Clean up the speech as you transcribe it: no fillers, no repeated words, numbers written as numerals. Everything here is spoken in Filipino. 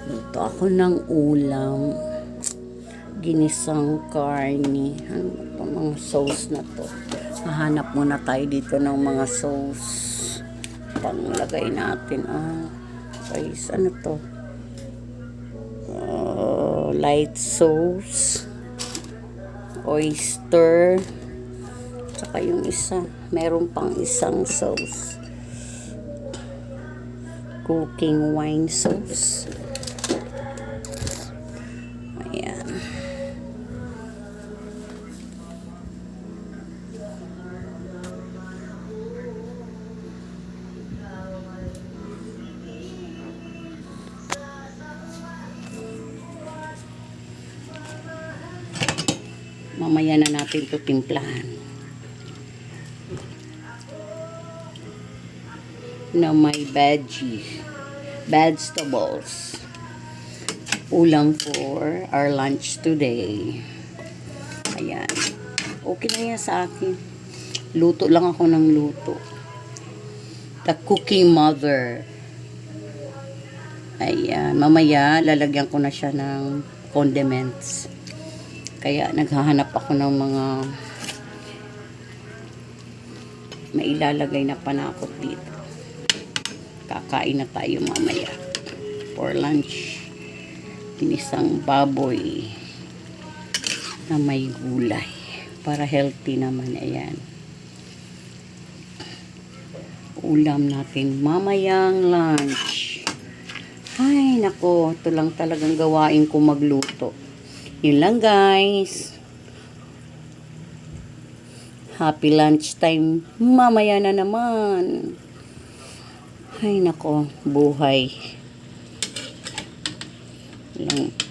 Luto ako ng ulam. Ginisang karne. Ano ba mga sauce na to? Hahanap muna tayo dito ng mga sauce. Panglagay natin. Guys, ano to? Light sauce. Oyster. Tsaka yung isa. Meron pang isang sauce. Cooking wine sauce. Ayan. Mamaya na natin ito timplahan. Na may vegetables. Ulam for our lunch today. Ayan. Okay na yan sa akin. Luto lang ako ng luto. The cooking mother. Ayan. Mamaya, lalagyan ko na siya ng condiments. Kaya naghahanap ako ng mga mailalagay na panakot dito. Kakain na tayo mamaya for lunch. Ginisang baboy na may gulay para healthy naman. Ayan, ulam natin mamayang lunch. Ay nako, ito lang talagang gawain ko magluto. Yun lang guys. Happy lunch time mamaya na naman. Ay nako, buhay lang.